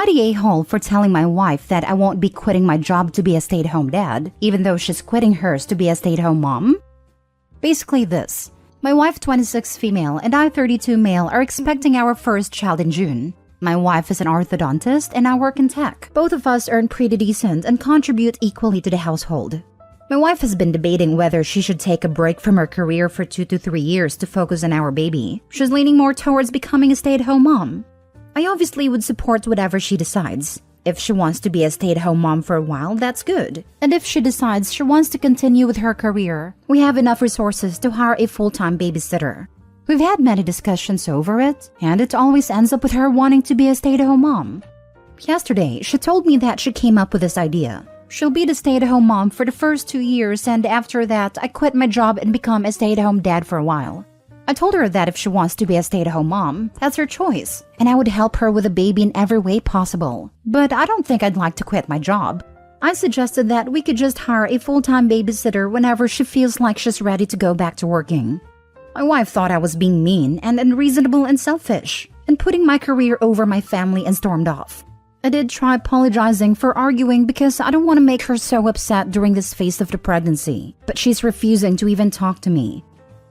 I the a-hole for telling my wife that I won't be quitting my job to be a stay-at-home dad, even though she's quitting hers to be a stay-at-home mom? Basically this. My wife, 26 female, and I, 32 male, are expecting our first child in June. My wife is an orthodontist and I work in tech. Both of us earn pretty decent and contribute equally to the household. My wife has been debating whether she should take a break from her career for 2 to 3 years to focus on our baby. She's leaning more towards becoming a stay-at-home mom. I obviously would support whatever she decides. If she wants to be a stay-at-home mom for a while, that's good. And if she decides she wants to continue with her career, we have enough resources to hire a full-time babysitter. We've had many discussions over it, and it always ends up with her wanting to be a stay-at-home mom. Yesterday, she told me that she came up with this idea. She'll be the stay-at-home mom for the first 2 years, and after that, I quit my job and become a stay-at-home dad for a while. I told her that if she wants to be a stay-at-home mom, that's her choice, and I would help her with the baby in every way possible. But I don't think I'd like to quit my job. I suggested that we could just hire a full-time babysitter whenever she feels like she's ready to go back to working. My wife thought I was being mean and unreasonable and selfish, and putting my career over my family, and stormed off. I did try apologizing for arguing because I don't want to make her so upset during this phase of the pregnancy, but she's refusing to even talk to me.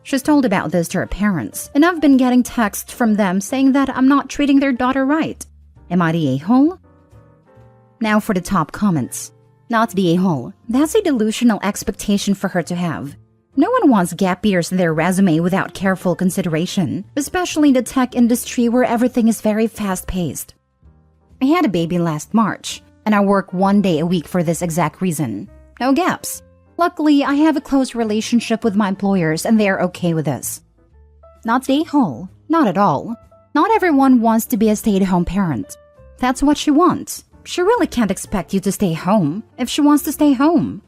She's told about this to her parents, and I've been getting texts from them saying that I'm not treating their daughter right. Am I the a-hole? Now for the top comments. Not the a-hole. That's a delusional expectation for her to have. No one wants gap years in their resume without careful consideration, especially in the tech industry where everything is very fast-paced. I had a baby last March, and I work 1 day a week for this exact reason. No gaps. Luckily, I have a close relationship with my employers and they are okay with this. Not the a-hole. Not at all. Not everyone wants to be a stay-at-home parent. That's what she wants. She really can't expect you to stay home if she wants to stay home.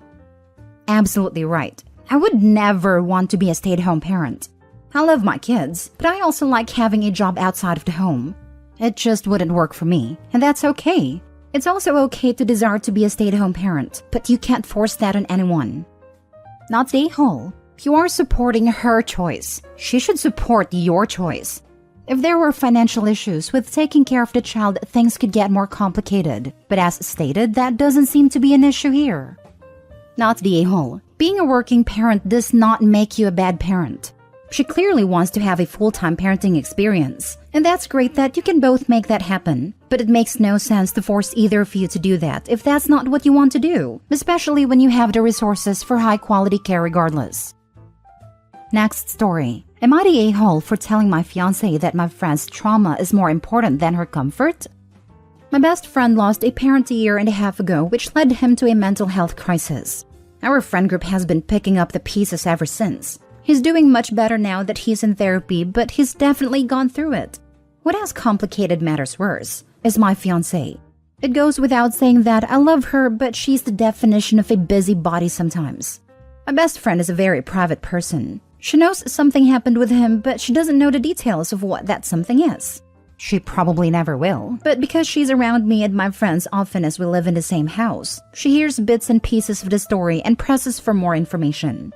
Absolutely right. I would never want to be a stay-at-home parent. I love my kids, but I also like having a job outside of the home. It just wouldn't work for me, and that's okay. It's also okay to desire to be a stay-at-home parent, but you can't force that on anyone. Not the a-hole. You are supporting her choice. She should support your choice. If there were financial issues with taking care of the child, things could get more complicated. But as stated, that doesn't seem to be an issue here. Not the a-hole. Being a working parent does not make you a bad parent. She clearly wants to have a full-time parenting experience, and that's great that you can both make that happen. But it makes no sense to force either of you to do that if that's not what you want to do, especially when you have the resources for high-quality care regardless. Next story. Am I the a-hole for telling my fiancé that my friend's trauma is more important than her comfort? My best friend lost a parent a year and a half ago, which led him to a mental health crisis. Our friend group has been picking up the pieces ever since. He's doing much better now that he's in therapy, but he's definitely gone through it. What has complicated matters worse is my fiancé. It goes without saying that I love her, but she's the definition of a busybody sometimes. My best friend is a very private person. She knows something happened with him, but she doesn't know the details of what that something is. She probably never will, but because she's around me and my friends often as we live in the same house, she hears bits and pieces of the story and presses for more information.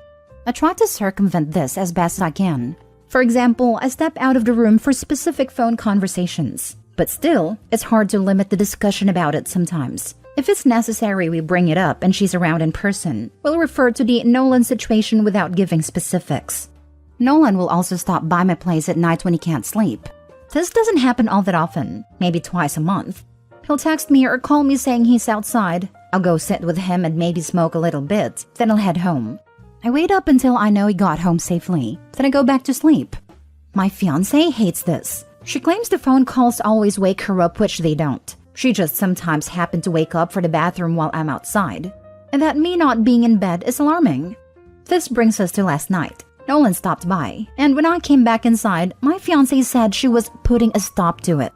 I try to circumvent this as best I can. For example, I step out of the room for specific phone conversations. But still, it's hard to limit the discussion about it sometimes. If it's necessary we bring it up and she's around in person, we'll refer to the Nolan situation without giving specifics. Nolan will also stop by my place at night when he can't sleep. This doesn't happen all that often, maybe twice a month. He'll text me or call me saying he's outside. I'll go sit with him and maybe smoke a little bit, then I'll head home. I wait up until I know he got home safely, then I go back to sleep. My fiancé hates this. She claims the phone calls always wake her up, which they don't. She just sometimes happen to wake up for the bathroom while I'm outside. And that me not being in bed is alarming. This brings us to last night. Nolan stopped by, and when I came back inside, my fiancé said she was putting a stop to it.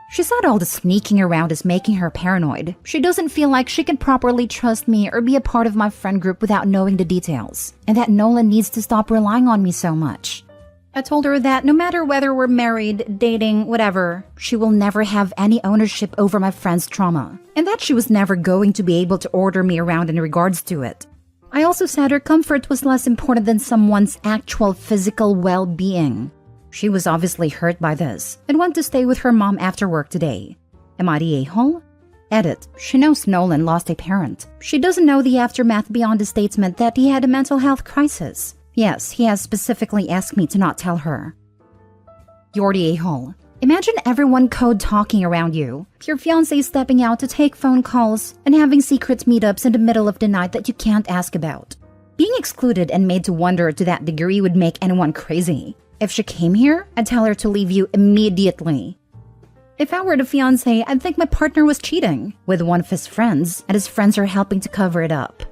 She said all the sneaking around is making her paranoid. She doesn't feel like she can properly trust me or be a part of my friend group without knowing the details, and that Nolan needs to stop relying on me so much. I told her that no matter whether we're married, dating, whatever, she will never have any ownership over my friend's trauma, and that she was never going to be able to order me around in regards to it. I also said her comfort was less important than someone's actual physical well-being. She was obviously hurt by this and went to stay with her mom after work today. Am I the a-hole? Edit. She knows Nolan lost a parent. She doesn't know the aftermath beyond the statement that he had a mental health crisis. Yes, he has specifically asked me to not tell her. You're the a-hole. Imagine everyone code talking around you. Your fiancé stepping out to take phone calls and having secret meetups in the middle of the night that you can't ask about. Being excluded and made to wonder to that degree would make anyone crazy. If she came here, I'd tell her to leave you immediately. If I were the fiancé, I'd think my partner was cheating with one of his friends, and his friends are helping to cover it up.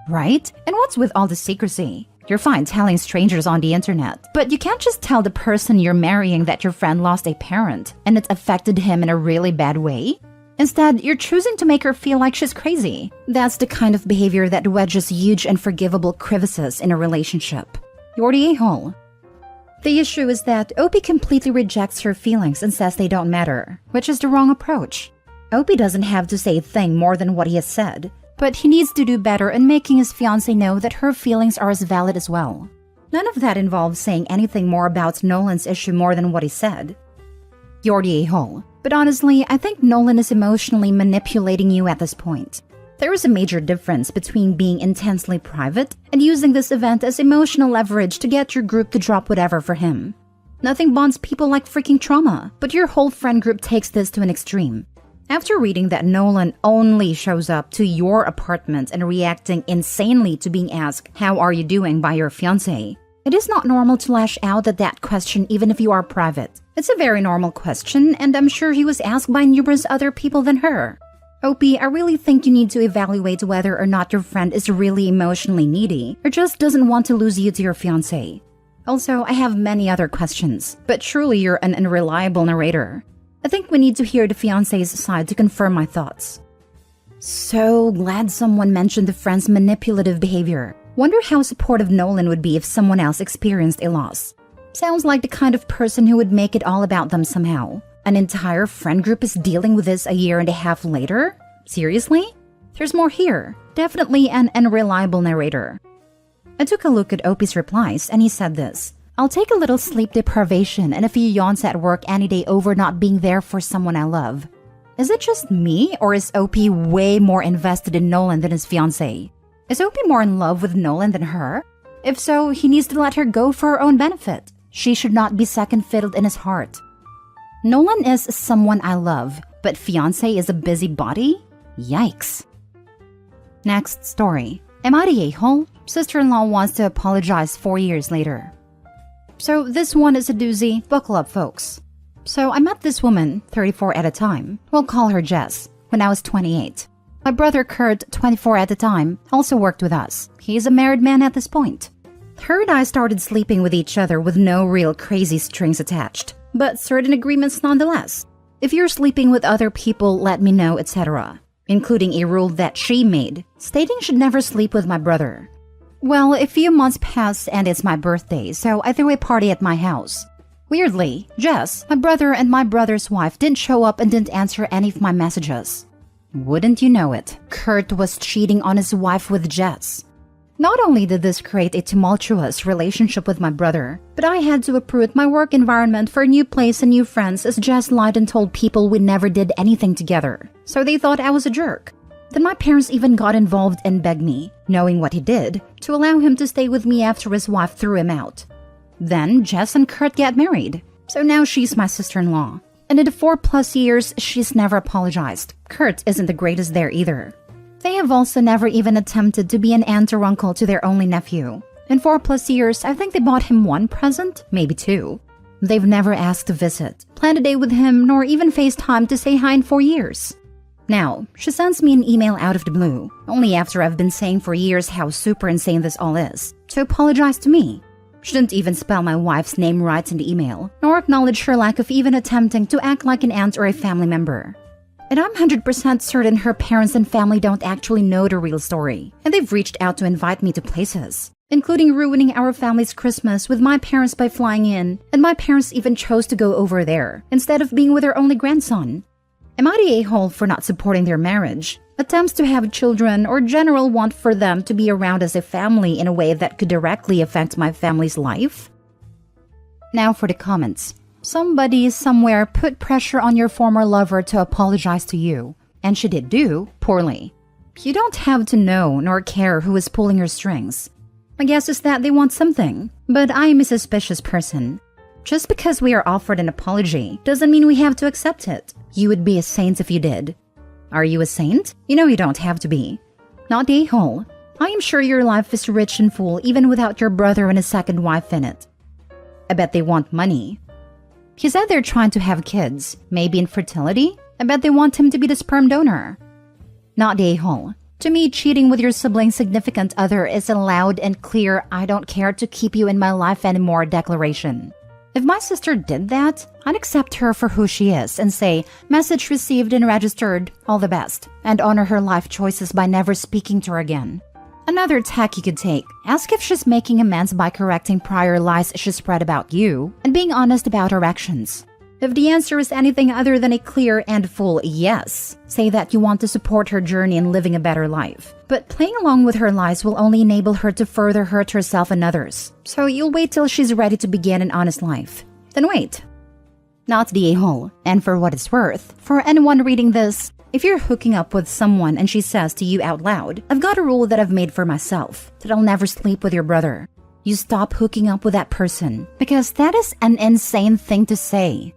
Right? And what's with all the secrecy? You're fine telling strangers on the internet, but you can't just tell the person you're marrying that your friend lost a parent and it affected him in a really bad way. Instead, you're choosing to make her feel like she's crazy. That's the kind of behavior that wedges huge unforgivable crevices in a relationship. You're the a-hole. The issue is that Opie completely rejects her feelings and says they don't matter, which is the wrong approach. Opie doesn't have to say a thing more than what he has said, but he needs to do better in making his fiancée know that her feelings are as valid as well. None of that involves saying anything more about Nolan's issue more than what he said. You're the a-hole. But honestly, I think Nolan is emotionally manipulating you at this point. There is a major difference between being intensely private and using this event as emotional leverage to get your group to drop whatever for him. Nothing bonds people like freaking trauma, but your whole friend group takes this to an extreme. After reading that Nolan only shows up to your apartment and reacting insanely to being asked, "How are you doing?" by your fiancé, it is not normal to lash out at that question even if you are private. It's a very normal question, and I'm sure he was asked by numerous other people than her. Opie, I really think you need to evaluate whether or not your friend is really emotionally needy or just doesn't want to lose you to your fiancé. Also, I have many other questions, but truly you're an unreliable narrator. I think we need to hear the fiancé's side to confirm my thoughts. So glad someone mentioned the friend's manipulative behavior. Wonder how supportive Nolan would be if someone else experienced a loss. Sounds like the kind of person who would make it all about them somehow. An entire friend group is dealing with this a year and a half later? Seriously? There's more here. Definitely an unreliable narrator. I took a look at Opie's replies and he said this: "I'll take a little sleep deprivation and a few yawns at work any day over not being there for someone I love." Is it just me, or is Opie way more invested in Nolan than his fiancé? Is Opie more in love with Nolan than her? If so, he needs to let her go for her own benefit. She should not be second fiddled in his heart. Nolan is someone I love, but fiancé is a busybody? Yikes. Next story. Am I the a-hole? Sister-in-law wants to apologize 4 years later. So this one is a doozy. Buckle up, folks. So I met this woman, 34 at the time. We'll call her Jess, when I was 28. My brother Kurt, 24 at the time, also worked with us. He's a married man at this point. Her and I started sleeping with each other with no real crazy strings attached, but certain agreements nonetheless. If you're sleeping with other people, let me know, etc. Including a rule that she made, stating she'd never sleep with my brother. Well, a few months passed and it's my birthday, so I threw a party at my house. Weirdly, Jess, my brother and my brother's wife didn't show up and didn't answer any of my messages. Wouldn't you know it, Kurt was cheating on his wife with Jess. Not only did this create a tumultuous relationship with my brother, but I had to uproot my work environment for a new place and new friends as Jess lied and told people we never did anything together. So they thought I was a jerk. Then my parents even got involved and begged me, knowing what he did, to allow him to stay with me after his wife threw him out. Then Jess and Kurt get married. So now she's my sister-in-law. And in the 4+ years, she's never apologized. Kurt isn't the greatest there either. They have also never even attempted to be an aunt or uncle to their only nephew. In 4+ years, I think they bought him one present, maybe 2. They've never asked to visit, planned a day with him, nor even FaceTime to say hi in 4 years. Now, she sends me an email out of the blue, only after I've been saying for years how super insane this all is, to apologize to me. She didn't even spell my wife's name right in the email, nor acknowledge her lack of even attempting to act like an aunt or a family member. And I'm 100% certain her parents and family don't actually know the real story, and they've reached out to invite me to places, including ruining our family's Christmas with my parents by flying in, and my parents even chose to go over there, instead of being with their only grandson. Am I the a-hole for not supporting their marriage, attempts to have children, or general want for them to be around as a family in a way that could directly affect my family's life? Now for the comments. Somebody somewhere put pressure on your former lover to apologize to you, and she did do poorly. You don't have to know nor care who is pulling your strings. My guess is that they want something, but I am a suspicious person. Just because we are offered an apology doesn't mean we have to accept it. You would be a saint if you did. Are you a saint? You know you don't have to be. Not the a-hole. I am sure your life is rich and full even without your brother and a second wife in it. I bet they want money. He said they're trying to have kids, maybe infertility. I bet they want him to be the sperm donor. Not the a-hole. To me, cheating with your sibling's significant other is a loud and clear "I don't care to keep you in my life anymore" declaration. If my sister did that, I'd accept her for who she is and say, "Message received and registered, all the best," and honor her life choices by never speaking to her again. Another tack you could take, ask if she's making amends by correcting prior lies she spread about you and being honest about her actions. If the answer is anything other than a clear and full yes, say that you want to support her journey in living a better life. But playing along with her lies will only enable her to further hurt herself and others. So you'll wait till she's ready to begin an honest life. Then wait. Not the a-hole. And for what it's worth, for anyone reading this, if you're hooking up with someone and she says to you out loud, "I've got a rule that I've made for myself, that I'll never sleep with your brother," you stop hooking up with that person, because that is an insane thing to say.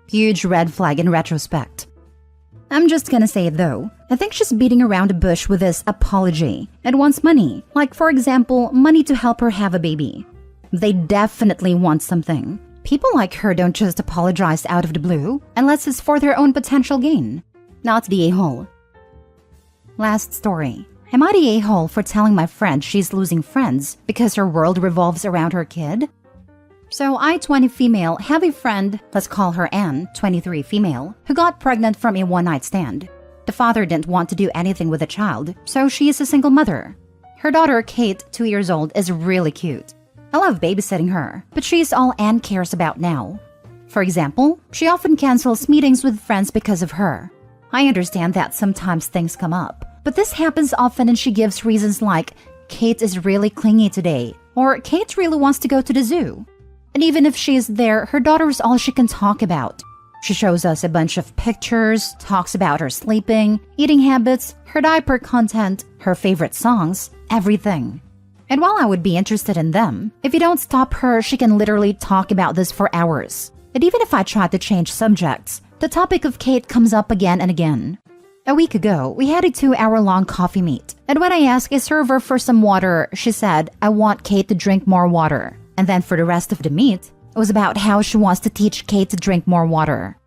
Huge red flag in retrospect. I'm just gonna say it though. I think she's beating around the bush with this apology and wants money. Like, for example, money to help her have a baby. They definitely want something. People like her don't just apologize out of the blue unless it's for their own potential gain. Not the a-hole. Last story. Am I the a-hole for telling my friend she's losing friends because her world revolves around her kid? So I, 20 female, have a friend, let's call her Anne, 23 female, who got pregnant from a one-night stand. The father didn't want to do anything with the child, so she is a single mother. Her daughter, Kate, 2 years old, is really cute. I love babysitting her, but she's all Anne cares about now. For example, she often cancels meetings with friends because of her. I understand that sometimes things come up, but this happens often and she gives reasons like, "Kate is really clingy today," or "Kate really wants to go to the zoo." And even if she is there, her daughter is all she can talk about. She shows us a bunch of pictures, talks about her sleeping, eating habits, her diaper content, her favorite songs, everything. And while I would be interested in them, if you don't stop her, she can literally talk about this for hours. And even if I try to change subjects, the topic of Kate comes up again and again. A week ago, we had a 2-hour-long coffee meet. And when I asked a server for some water, she said, "I want Kate to drink more water." And then for the rest of the meet, it was about how she wants to teach Kate to drink more water.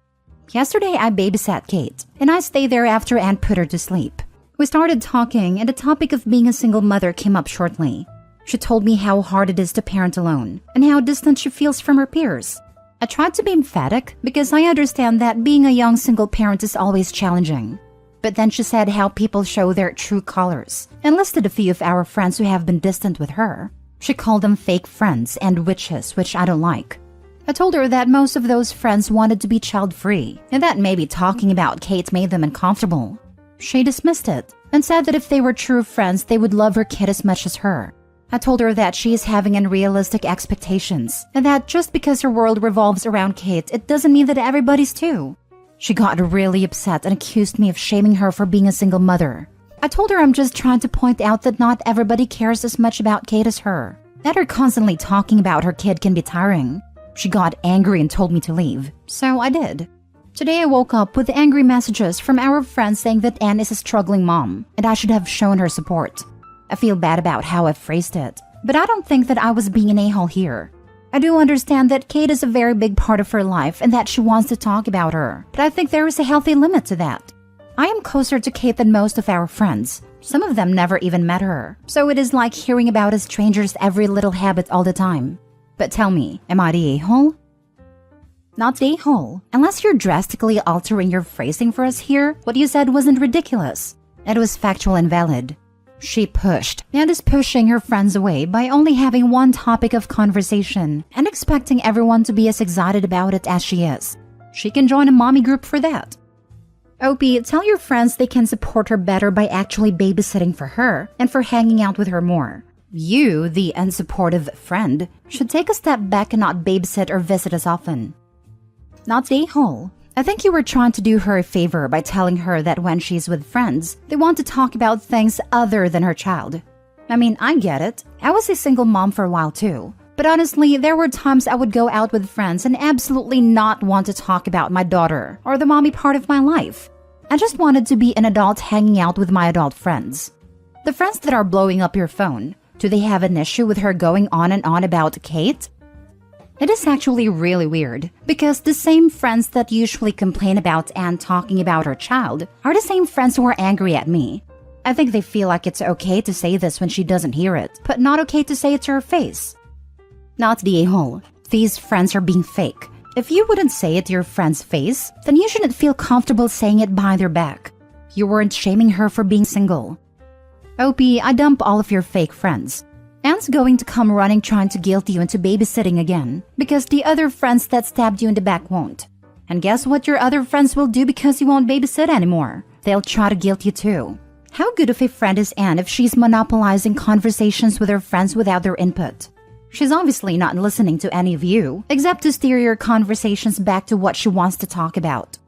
Yesterday, I babysat Kate, and I stayed there after and put her to sleep. We started talking, and the topic of being a single mother came up shortly. She told me how hard it is to parent alone, and how distant she feels from her peers. I tried to be emphatic, because I understand that being a young single parent is always challenging. But then she said how people show their true colors, and listed a few of our friends who have been distant with her. She called them fake friends and witches, which I don't like. I told her that most of those friends wanted to be child-free, and that maybe talking about Kate made them uncomfortable. She dismissed it, and said that if they were true friends, they would love her kid as much as her. I told her that she is having unrealistic expectations, and that just because her world revolves around Kate, it doesn't mean that everybody's too. She got really upset and accused me of shaming her for being a single mother. I told her I'm just trying to point out that not everybody cares as much about Kate as her. That her constantly talking about her kid can be tiring. She got angry and told me to leave, so I did. Today I woke up with angry messages from our friends saying that Anne is a struggling mom, and I should have shown her support. I feel bad about how I phrased it, but I don't think that I was being an a-hole here. I do understand that Kate is a very big part of her life and that she wants to talk about her, but I think there is a healthy limit to that. I am closer to Kate than most of our friends. Some of them never even met her, so it is like hearing about a stranger's every little habit all the time. But tell me, am I the a-hole? Not the a-hole. Unless you're drastically altering your phrasing for us here, what you said wasn't ridiculous. It was factual and valid. She pushed and is pushing her friends away by only having one topic of conversation and expecting everyone to be as excited about it as she is. She can join a mommy group for that. OP, tell your friends they can support her better by actually babysitting for her and for hanging out with her more. You, the unsupportive friend, should take a step back and not babysit or visit as often. Not the a-hole. I think you were trying to do her a favor by telling her that when she's with friends, they want to talk about things other than her child. I mean, I get it. I was a single mom for a while too. But honestly, there were times I would go out with friends and absolutely not want to talk about my daughter or the mommy part of my life. I just wanted to be an adult hanging out with my adult friends. The friends that are blowing up your phone, do they have an issue with her going on and on about Kate? It is actually really weird, because the same friends that usually complain about Anne talking about her child are the same friends who are angry at me. I think they feel like it's okay to say this when she doesn't hear it, but not okay to say it to her face. Not the a-hole. These friends are being fake. If you wouldn't say it to your friend's face, then you shouldn't feel comfortable saying it behind their back. You weren't shaming her for being single. OP, I dump all of your fake friends. Anne's going to come running trying to guilt you into babysitting again, because the other friends that stabbed you in the back won't. And guess what your other friends will do because you won't babysit anymore? They'll try to guilt you too. How good of a friend is Anne if she's monopolizing conversations with her friends without their input? She's obviously not listening to any of you, except to steer your conversations back to what she wants to talk about.